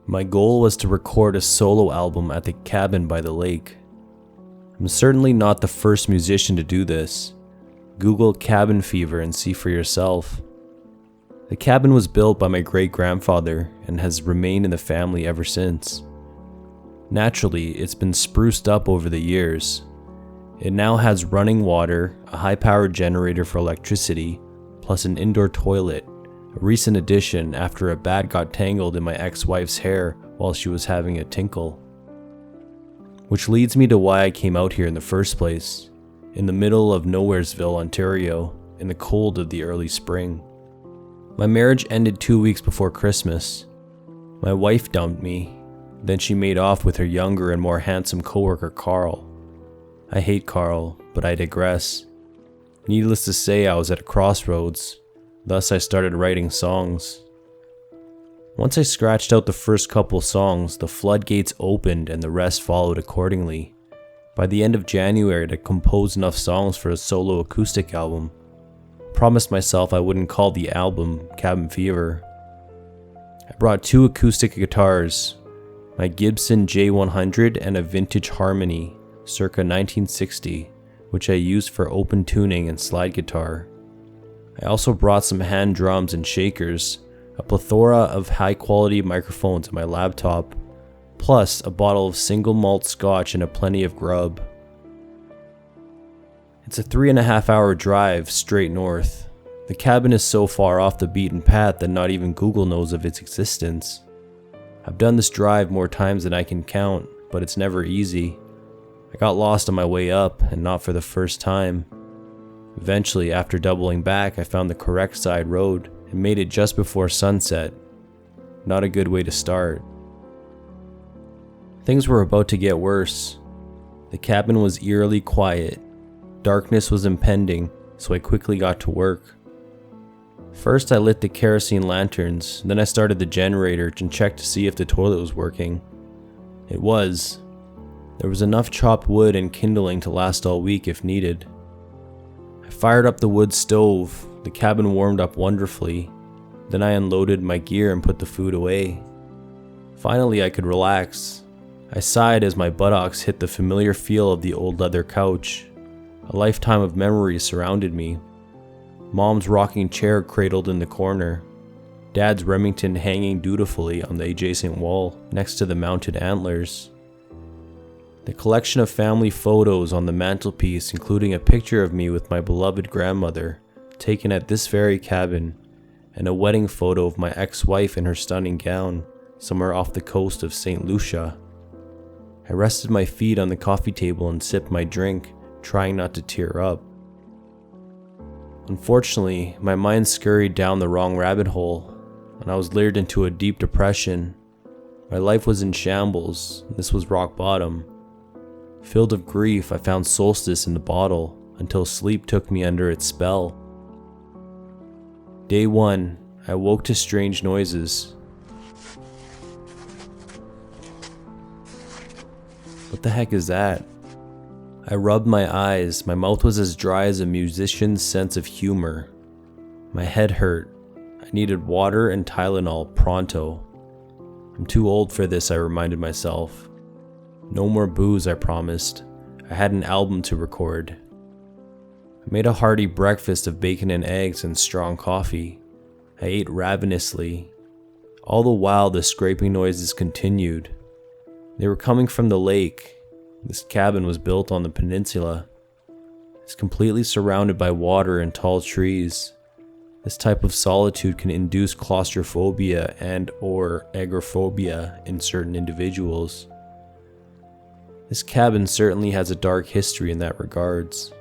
My goal was to record a solo album at the cabin by the lake. I'm certainly not the first musician to do this. Google cabin fever and see for yourself. The cabin was built by my great-grandfather and has remained in the family ever since. Naturally, it's been spruced up over the years. It now has running water, a high-powered generator for electricity, plus an indoor toilet, a recent addition after a bat got tangled in my ex-wife's hair while she was having a tinkle. Which leads me to why I came out here in the first place, in the middle of Nowheresville, Ontario, in the cold of the early spring. My marriage ended 2 weeks before Christmas. My wife dumped me, then she made off with her younger and more handsome coworker Carl. I hate Carl, but I digress. Needless to say, I was at a crossroads. Thus, I started writing songs. Once I scratched out the first couple songs, the floodgates opened and the rest followed accordingly. By the end of January, I had composed enough songs for a solo acoustic album. I promised myself I wouldn't call the album Cabin Fever. I brought 2 acoustic guitars, my Gibson J100 and a vintage Harmony, circa 1960, which I used for open tuning and slide guitar. I also brought some hand drums and shakers, a plethora of high-quality microphones and my laptop, plus a bottle of single malt scotch and a plenty of grub. It's a 3.5-hour drive straight north. The cabin is so far off the beaten path that not even Google knows of its existence. I've done this drive more times than I can count, but it's never easy. I got lost on my way up, and not for the first time. Eventually, after doubling back, I found the correct side road and made it just before sunset. Not a good way to start. Things were about to get worse. The cabin was eerily quiet. Darkness was impending, so I quickly got to work. First, I lit the kerosene lanterns, then I started the generator and checked to see if the toilet was working. It was. There was enough chopped wood and kindling to last all week if needed. I fired up the wood stove. The cabin warmed up wonderfully. Then I unloaded my gear and put the food away. Finally, I could relax. I sighed as my buttocks hit the familiar feel of the old leather couch. A lifetime of memories surrounded me. Mom's rocking chair cradled in the corner. Dad's Remington hanging dutifully on the adjacent wall next to the mounted antlers. The collection of family photos on the mantelpiece, including a picture of me with my beloved grandmother, taken at this very cabin, and a wedding photo of my ex-wife in her stunning gown, somewhere off the coast of St. Lucia. I rested my feet on the coffee table and sipped my drink, trying not to tear up. Unfortunately, my mind scurried down the wrong rabbit hole, and I was lured into a deep depression. My life was in shambles, and this was rock bottom. Filled with grief, I found solstice in the bottle until sleep took me under its spell. Day 1, I woke to strange noises. What the heck is that? I rubbed my eyes. My mouth was as dry as a musician's sense of humor. My head hurt. I needed water and Tylenol pronto. I'm too old for this, I reminded myself. No more booze, I promised. I had an album to record. I made a hearty breakfast of bacon and eggs and strong coffee. I ate ravenously. All the while, the scraping noises continued. They were coming from the lake. This cabin was built on the peninsula. It's completely surrounded by water and tall trees. This type of solitude can induce claustrophobia and/or agoraphobia in certain individuals. This cabin certainly has a dark history in that regards.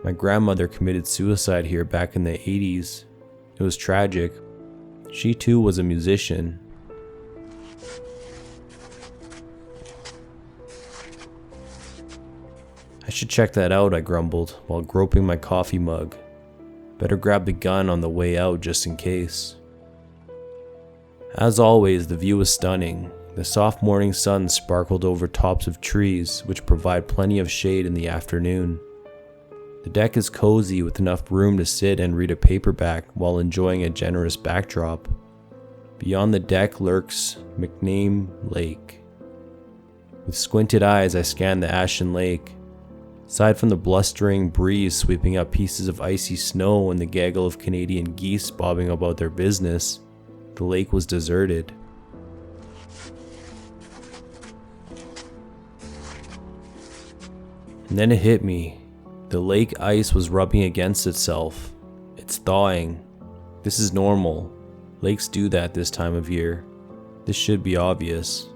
My grandmother committed suicide here back in the 80s. It was tragic. She too was a musician. I should check that out, I grumbled, while groping my coffee mug. Better grab the gun on the way out just in case. As always, the view was stunning. The soft morning sun sparkled over tops of trees, which provide plenty of shade in the afternoon. The deck is cozy with enough room to sit and read a paperback while enjoying a generous backdrop. Beyond the deck lurks McName Lake. With squinted eyes, I scan the ashen lake. Aside from the blustering breeze sweeping up pieces of icy snow and the gaggle of Canadian geese bobbing about their business, the lake was deserted. And then it hit me. The lake ice was rubbing against itself. It's thawing. This is normal. Lakes do that this time of year. This should be obvious.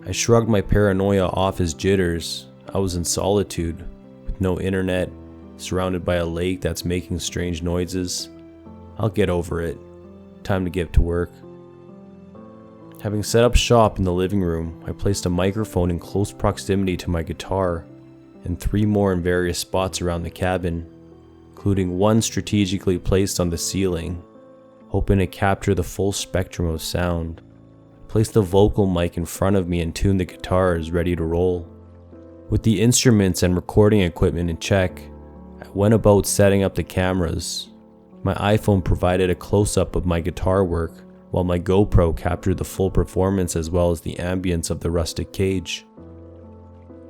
I shrugged my paranoia off as jitters. I was in solitude, with no internet, surrounded by a lake that's making strange noises. I'll get over it. Time to get to work. Having set up shop in the living room, I placed a microphone in close proximity to my guitar, and 3 more in various spots around the cabin, including one strategically placed on the ceiling, hoping to capture the full spectrum of sound. I placed the vocal mic in front of me and tuned the guitars ready to roll. With the instruments and recording equipment in check, I went about setting up the cameras. My iPhone provided a close-up of my guitar work, while my GoPro captured the full performance as well as the ambience of the rustic cage.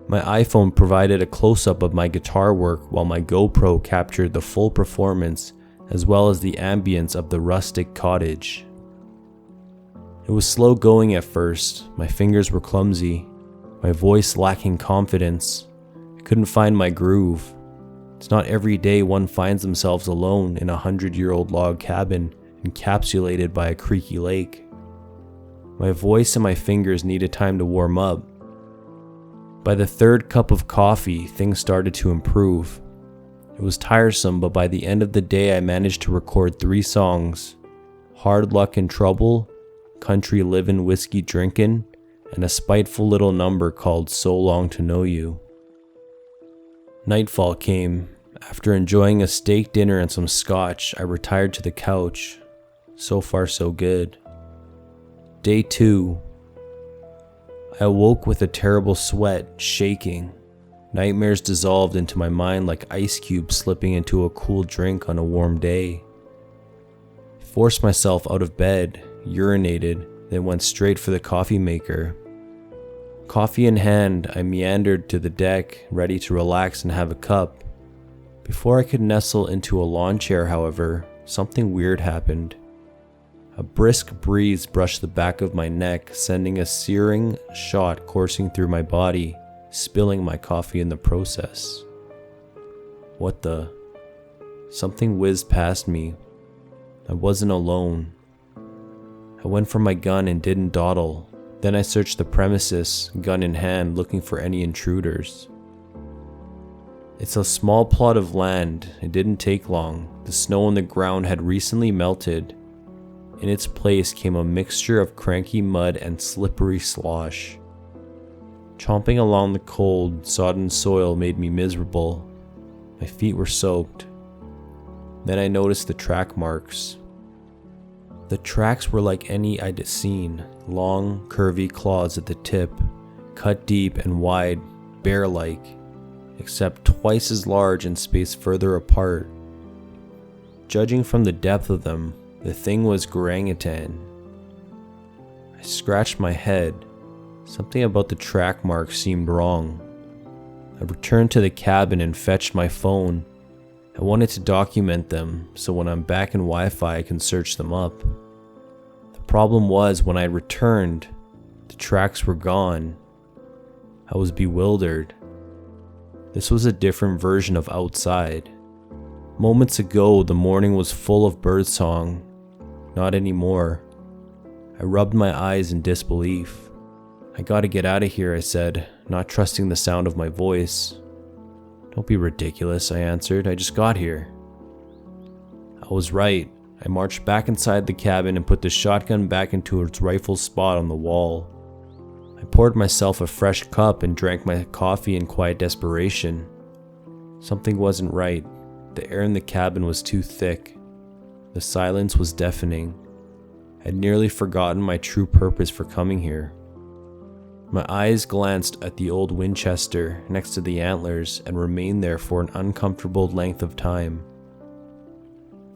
My iPhone provided a close-up of my guitar work while my GoPro captured the full performance as well as the ambience of the rustic cottage. It was slow going at first, my fingers were clumsy, my voice lacking confidence. I couldn't find my groove. It's not every day one finds themselves alone in a 100-year-old log cabin encapsulated by a creaky lake. My voice and my fingers needed time to warm up. By the 3rd cup of coffee, things started to improve. It was tiresome, but by the end of the day I managed to record 3 songs: Hard Luck and Trouble, Country Livin' Whiskey Drinkin', and a spiteful little number called So Long to Know You. Nightfall came. After enjoying a steak dinner and some scotch, I retired to the couch. So far so good. Day 2. I awoke with a terrible sweat, shaking. Nightmares dissolved into my mind like ice cubes slipping into a cool drink on a warm day. I forced myself out of bed, urinated, then went straight for the coffee maker. Coffee in hand, I meandered to the deck, ready to relax and have a cup. Before I could nestle into a lawn chair, however, something weird happened. A brisk breeze brushed the back of my neck, sending a searing shot coursing through my body, spilling my coffee in the process. What the? Something whizzed past me. I wasn't alone. I went for my gun and didn't dawdle. Then I searched the premises, gun in hand, looking for any intruders. It's a small plot of land. It didn't take long. The snow on the ground had recently melted. In its place came a mixture of cranky mud and slippery slosh. Chomping along the cold, sodden soil made me miserable. My feet were soaked. Then I noticed the track marks. The tracks were like any I'd seen, long, curvy claws at the tip, cut deep and wide, bear-like, except twice as large and spaced further apart. Judging from the depth of them, the thing was orangutan. I scratched my head. Something about the track marks seemed wrong. I returned to the cabin and fetched my phone. I wanted to document them, so when I'm back in Wi-Fi I can search them up. The problem was, when I returned, the tracks were gone. I was bewildered. This was a different version of outside. Moments ago, the morning was full of birdsong. Not anymore. I rubbed my eyes in disbelief. I gotta get out of here, I said, not trusting the sound of my voice. Don't be ridiculous, I answered. I just got here. I was right. I marched back inside the cabin and put the shotgun back into its rightful spot on the wall. I poured myself a fresh cup and drank my coffee in quiet desperation. Something wasn't right. The air in the cabin was too thick. The silence was deafening. I had nearly forgotten my true purpose for coming here. My eyes glanced at the old Winchester next to the antlers and remained there for an uncomfortable length of time.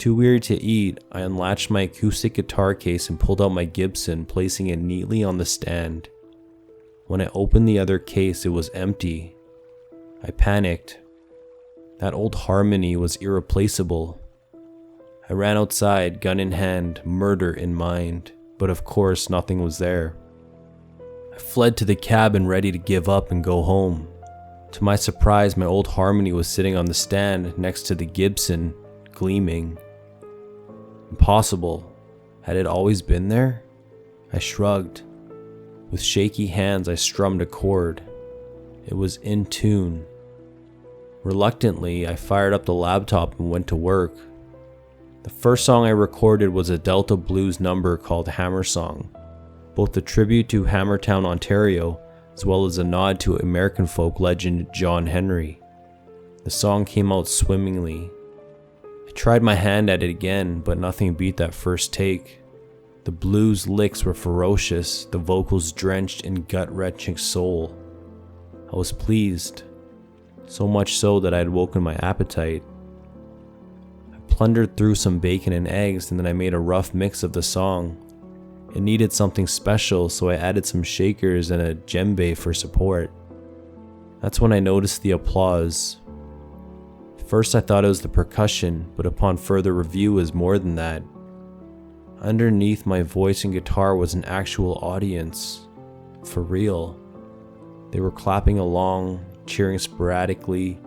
Too weary to eat, I unlatched my acoustic guitar case and pulled out my Gibson, placing it neatly on the stand. When I opened the other case, it was empty. I panicked. That old harmony was irreplaceable. I ran outside, gun in hand, murder in mind, but of course nothing was there. I fled to the cabin ready to give up and go home. To my surprise, my old harmony was sitting on the stand next to the Gibson, gleaming. Impossible. Had it always been there? I shrugged. With shaky hands, I strummed a chord. It was in tune. Reluctantly, I fired up the laptop and went to work. The first song I recorded was a Delta blues number called Hammer Song, both a tribute to Hammertown, Ontario, as well as a nod to American folk legend John Henry. The song came out swimmingly. I tried my hand at it again, but nothing beat that first take. The blues licks were ferocious, the vocals drenched in gut-wrenching soul. I was pleased, so much so that I had woken my appetite. I plundered through some bacon and eggs, and then I made a rough mix of the song. It needed something special, so I added some shakers and a djembe for support. That's when I noticed the applause. First I thought it was the percussion, but upon further review it was more than that. Underneath my voice and guitar was an actual audience. For real. They were clapping along, cheering sporadically,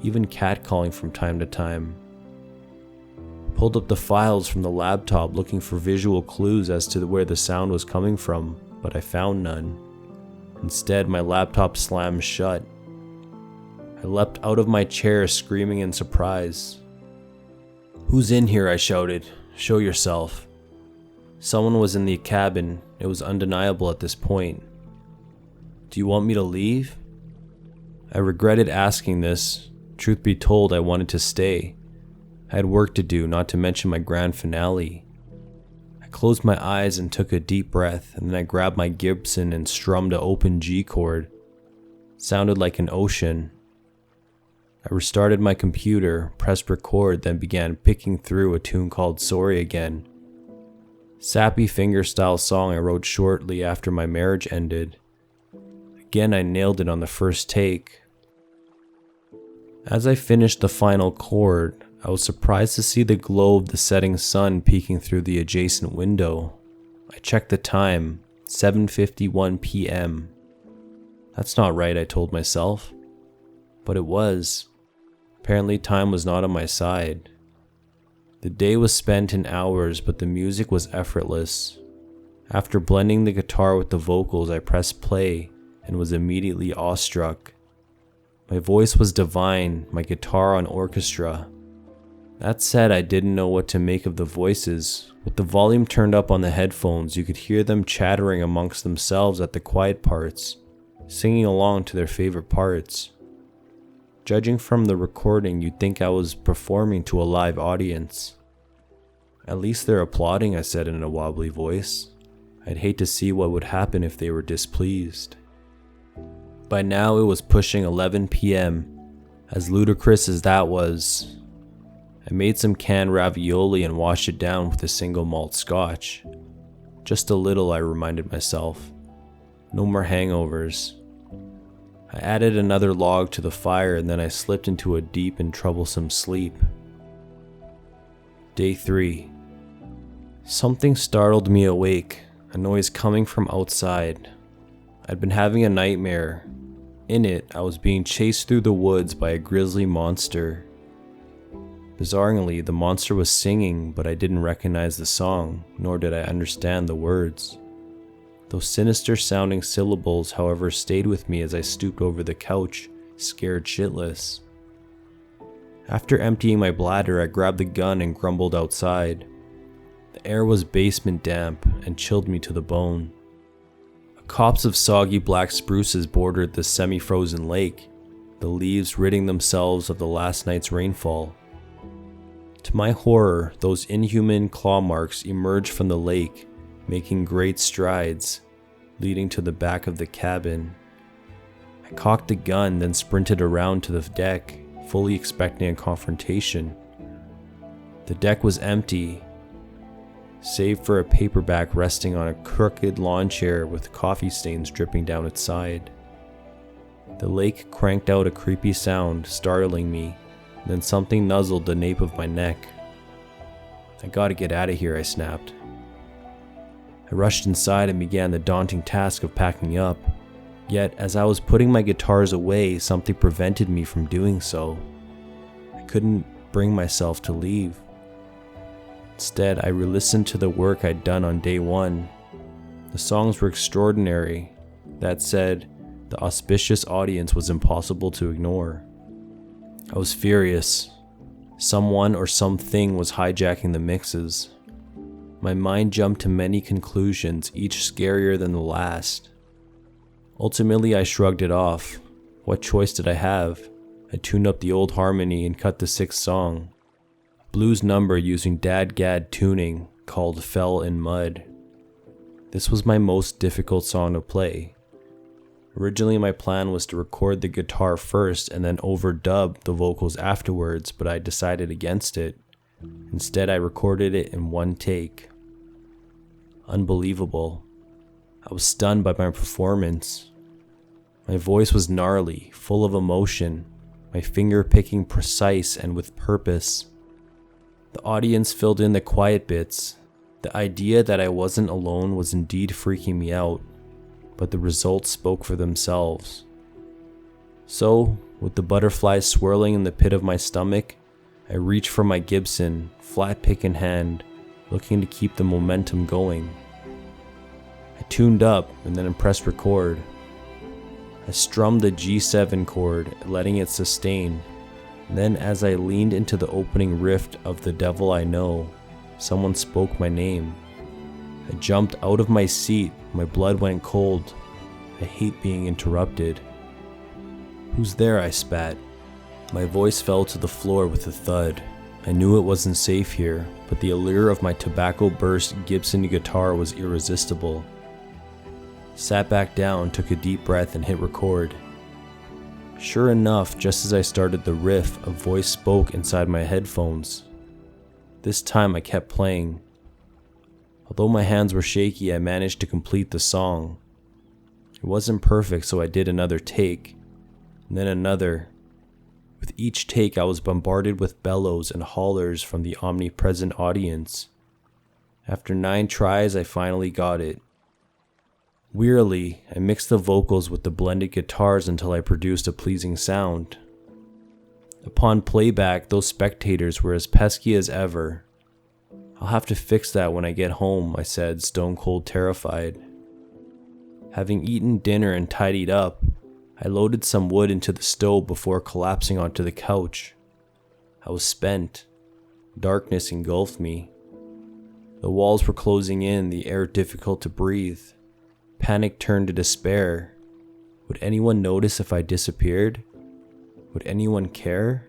even catcalling from time to time. I pulled up the files from the laptop looking for visual clues as to where the sound was coming from, but I found none. Instead, my laptop slammed shut. I leapt out of my chair screaming in surprise. "Who's in here?" I shouted. "Show yourself." Someone was in the cabin. It was undeniable at this point. "Do you want me to leave?" I regretted asking this. Truth be told, I wanted to stay. I had work to do, not to mention my grand finale. I closed my eyes and took a deep breath, and then I grabbed my Gibson and strummed an open G chord. It sounded like an ocean. I restarted my computer, pressed record, then began picking through a tune called Sorry Again. Sappy fingerstyle song I wrote shortly after my marriage ended. Again, I nailed it on the first take. As I finished the final chord, I was surprised to see the glow of the setting sun peeking through the adjacent window. I checked the time, 7:51 p.m. That's not right, I told myself. But it was. Apparently time was not on my side. The day was spent in hours, but the music was effortless. After blending the guitar with the vocals, I pressed play and was immediately awestruck. My voice was divine, my guitar on orchestra. That said, I didn't know what to make of the voices. With the volume turned up on the headphones, you could hear them chattering amongst themselves at the quiet parts, singing along to their favorite parts. Judging from the recording, you'd think I was performing to a live audience. "At least they're applauding," I said in a wobbly voice. I'd hate to see what would happen if they were displeased. By now it was pushing 11 p.m. As ludicrous as that was, I made some canned ravioli and washed it down with a single malt scotch. Just a little, I reminded myself. No more hangovers. I added another log to the fire and then I slipped into a deep and troublesome sleep. Day 3. Something startled me awake, a noise coming from outside. I'd been having a nightmare. In it, I was being chased through the woods by a grisly monster. Bizarrely, the monster was singing, but I didn't recognize the song, nor did I understand the words. Those sinister sounding syllables, however, stayed with me as I stooped over the couch, scared shitless. After emptying my bladder, I grabbed the gun and grumbled outside. The air was basement damp and chilled me to the bone. A copse of soggy black spruces bordered the semi-frozen lake, the leaves ridding themselves of the last night's rainfall. To my horror, those inhuman claw marks emerged from the lake, making great strides, leading to the back of the cabin. I cocked the gun, then sprinted around to the deck, fully expecting a confrontation. The deck was empty, save for a paperback resting on a crooked lawn chair with coffee stains dripping down its side. The lake cranked out a creepy sound, startling me, and then something nuzzled the nape of my neck. "I gotta get out of here," I snapped. I rushed inside and began the daunting task of packing up. Yet, as I was putting my guitars away, something prevented me from doing so. I couldn't bring myself to leave. Instead, I re-listened to the work I'd done on day one. The songs were extraordinary. That said, the auspicious audience was impossible to ignore. I was furious. Someone or something was hijacking the mixes. My mind jumped to many conclusions, each scarier than the last. Ultimately, I shrugged it off. What choice did I have? I tuned up the old harmony and cut the sixth song. A blues number using dad-gad tuning called Fell in Mud. This was my most difficult song to play. Originally, my plan was to record the guitar first and then overdub the vocals afterwards, but I decided against it. Instead, I recorded it in one take. Unbelievable. I was stunned by my performance. My voice was gnarly, full of emotion, my finger picking precise and with purpose. The audience filled in the quiet bits. The idea that I wasn't alone was indeed freaking me out, but the results spoke for themselves. So, with the butterflies swirling in the pit of my stomach, I reached for my Gibson, flat pick in hand, looking to keep the momentum going. I tuned up and then pressed record. I strummed the G7 chord, letting it sustain. And then as I leaned into the opening riff of The Devil I Know, someone spoke my name. I jumped out of my seat, my blood went cold. I hate being interrupted. "Who's there?" I spat. My voice fell to the floor with a thud. I knew it wasn't safe here, but the allure of my tobacco-burst Gibson guitar was irresistible. Sat back down, took a deep breath, and hit record. Sure enough, just as I started the riff, a voice spoke inside my headphones. This time I kept playing. Although my hands were shaky, I managed to complete the song. It wasn't perfect, so I did another take, and then another. With each take, I was bombarded with bellows and hollers from the omnipresent audience. After 9 tries, I finally got it. Wearily, I mixed the vocals with the blended guitars until I produced a pleasing sound. Upon playback, those spectators were as pesky as ever. "I'll have to fix that when I get home," I said, stone cold terrified. Having eaten dinner and tidied up, I loaded some wood into the stove before collapsing onto the couch. I was spent. Darkness engulfed me. The walls were closing in, the air difficult to breathe. Panic turned to despair. Would anyone notice if I disappeared? Would anyone care?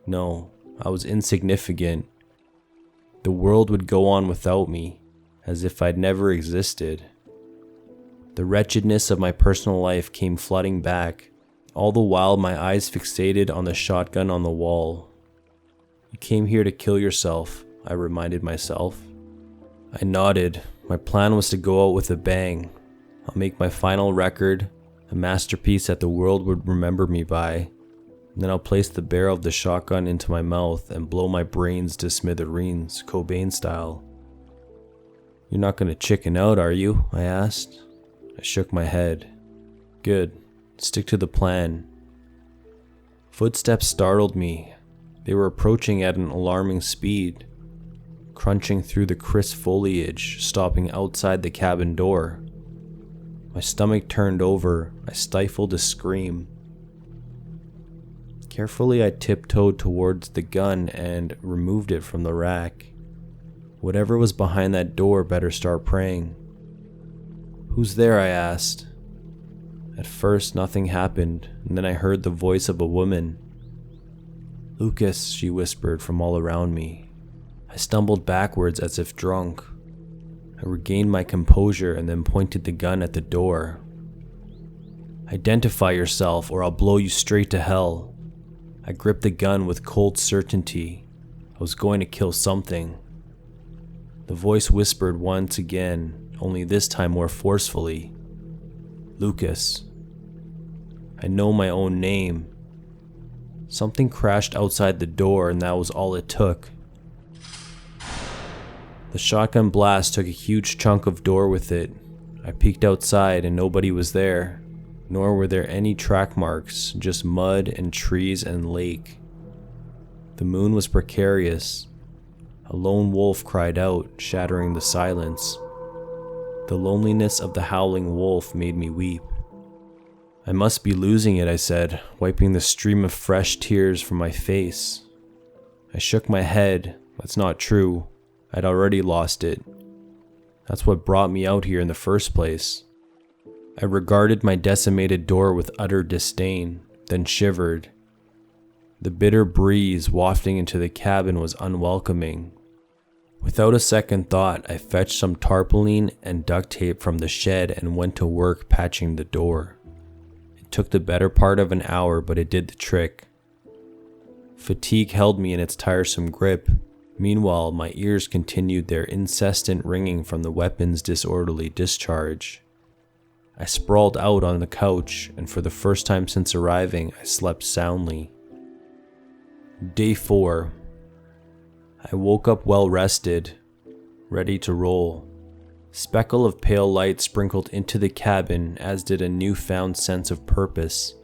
No, I was insignificant. The world would go on without me, as if I'd never existed. The wretchedness of my personal life came flooding back, all the while my eyes fixated on the shotgun on the wall. "You came here to kill yourself," I reminded myself. I nodded. My plan was to go out with a bang. I'll make my final record, a masterpiece that the world would remember me by, and then I'll place the barrel of the shotgun into my mouth and blow my brains to smithereens, Cobain style. "You're not gonna chicken out, are you?" I asked. I shook my head. "Good. Stick to the plan." Footsteps startled me. They were approaching at an alarming speed, crunching through the crisp foliage, stopping outside the cabin door. My stomach turned over. I stifled a scream. Carefully, I tiptoed towards the gun and removed it from the rack. Whatever was behind that door better start praying. "Who's there?" I asked. At first, nothing happened, and then I heard the voice of a woman. "Lucas," she whispered from all around me. I stumbled backwards as if drunk. I regained my composure and then pointed the gun at the door. "Identify yourself or I'll blow you straight to hell." I gripped the gun with cold certainty. I was going to kill something. The voice whispered once again, only this time more forcefully. Lucas. I know my own name. Something crashed outside the door, and that was all it took. The shotgun blast took a huge chunk of door with it. I peeked outside and nobody was there, nor were there any track marks, just mud and trees and lake. The moon was precarious. A lone wolf cried out, shattering the silence. The loneliness of the howling wolf made me weep. I must be losing it, I said, wiping the stream of fresh tears from my face. I shook my head. That's not true. I'd already lost it. That's what brought me out here in the first place. I regarded my decimated door with utter disdain, then shivered. The bitter breeze wafting into the cabin was unwelcoming. Without a second thought, I fetched some tarpaulin and duct tape from the shed and went to work patching the door. It took the better part of an hour, but it did the trick. Fatigue held me in its tiresome grip. Meanwhile, my ears continued their incessant ringing from the weapon's disorderly discharge. I sprawled out on the couch, and for the first time since arriving, I slept soundly. Day 4. I woke up well rested, ready to roll. Speckle of pale light sprinkled into the cabin, as did a newfound sense of purpose.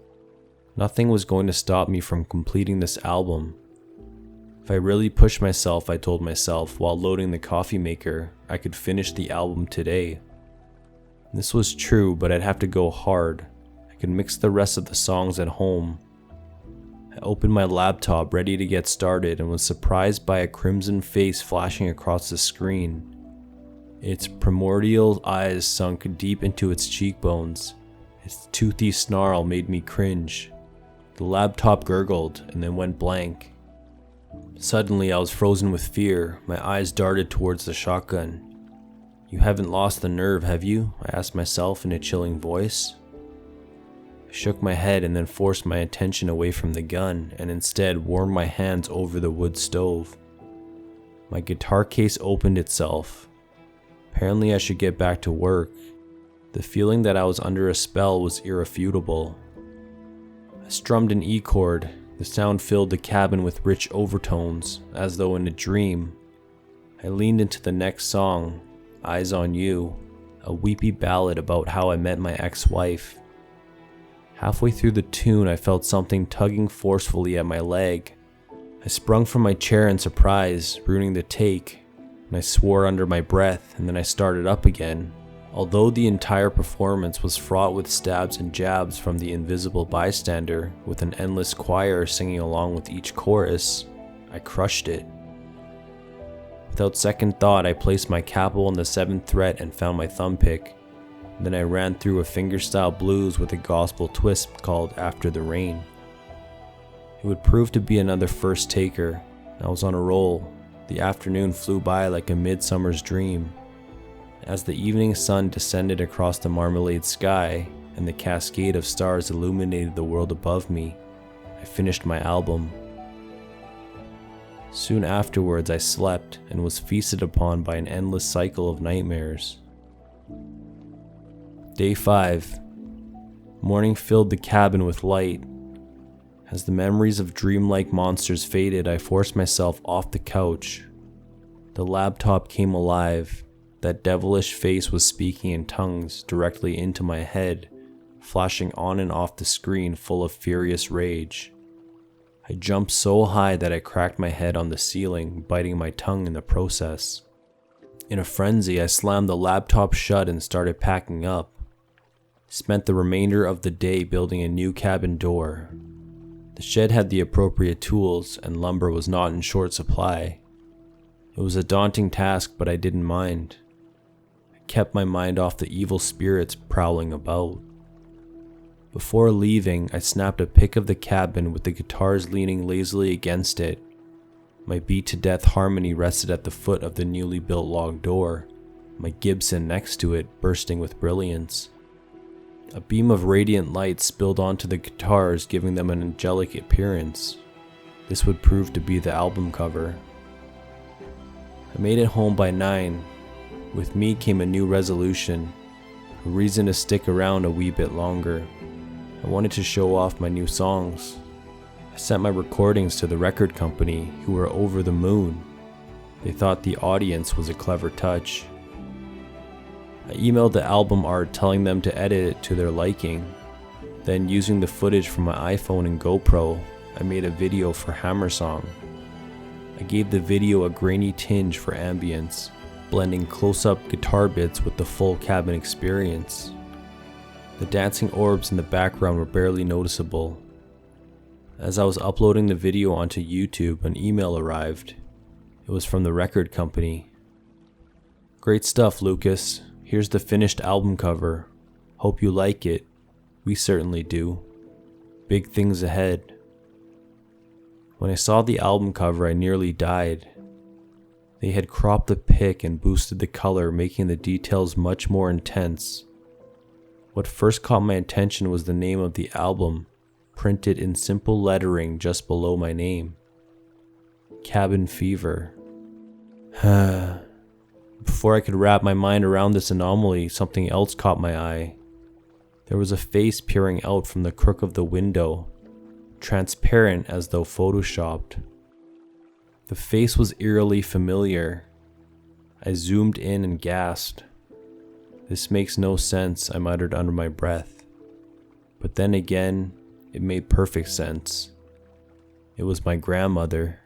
Nothing was going to stop me from completing this album. If I really pushed myself, I told myself, while loading the coffee maker, I could finish the album today. This was true, but I'd have to go hard. I could mix the rest of the songs at home. I opened my laptop, ready to get started, and was surprised by a crimson face flashing across the screen. Its primordial eyes sunk deep into its cheekbones. Its toothy snarl made me cringe. The laptop gurgled and then went blank. Suddenly, I was frozen with fear. My eyes darted towards the shotgun. "You haven't lost the nerve, have you?" I asked myself in a chilling voice. I shook my head and then forced my attention away from the gun and instead warmed my hands over the wood stove. My guitar case opened itself. Apparently I should get back to work. The feeling that I was under a spell was irrefutable. I strummed an E chord. The sound filled the cabin with rich overtones, as though in a dream. I leaned into the next song, Eyes on You, a weepy ballad about how I met my ex-wife. Halfway through the tune, I felt something tugging forcefully at my leg. I sprung from my chair in surprise, ruining the take, and I swore under my breath, and then I started up again. Although the entire performance was fraught with stabs and jabs from the invisible bystander, with an endless choir singing along with each chorus, I crushed it. Without second thought, I placed my capo on the 7th fret and found my thumb pick. Then I ran through a fingerstyle blues with a gospel twist called After the Rain. It would prove to be another first taker. I was on a roll. The afternoon flew by like a midsummer's dream. As the evening sun descended across the marmalade sky and the cascade of stars illuminated the world above me, I finished my album. Soon afterwards, I slept and was feasted upon by an endless cycle of nightmares. Day 5. Morning filled the cabin with light. As the memories of dreamlike monsters faded, I forced myself off the couch. The laptop came alive. That devilish face was speaking in tongues directly into my head, flashing on and off the screen full of furious rage. I jumped so high that I cracked my head on the ceiling, biting my tongue in the process. In a frenzy, I slammed the laptop shut and started packing up. Spent the remainder of the day building a new cabin door. The shed had the appropriate tools, and lumber was not in short supply. It was a daunting task, but I didn't mind. I kept my mind off the evil spirits prowling about. Before leaving, I snapped a pic of the cabin with the guitars leaning lazily against it. My beat-to-death harmony rested at the foot of the newly built log door, my Gibson next to it bursting with brilliance. A beam of radiant light spilled onto the guitars, giving them an angelic appearance. This would prove to be the album cover. I made it home by 9. With me came a new resolution, a reason to stick around a wee bit longer. I wanted to show off my new songs. I sent my recordings to the record company, who were over the moon. They thought the audience was a clever touch. I emailed the album art telling them to edit it to their liking. Then, using the footage from my iPhone and GoPro, I made a video for Hammer Song. I gave the video a grainy tinge for ambience, blending close-up guitar bits with the full cabin experience. The dancing orbs in the background were barely noticeable. As I was uploading the video onto YouTube, an email arrived. It was from the record company. "Great stuff, Lucas. Here's the finished album cover. Hope you like it. We certainly do. Big things ahead." When I saw the album cover, I nearly died. They had cropped the pic and boosted the color, making the details much more intense. What first caught my attention was the name of the album, printed in simple lettering just below my name. Cabin Fever. Before I could wrap my mind around this anomaly, something else caught my eye. There was a face peering out from the crook of the window, transparent as though photoshopped. The face was eerily familiar. I zoomed in and gasped. "This makes no sense," I muttered under my breath. But then again, it made perfect sense. It was my grandmother.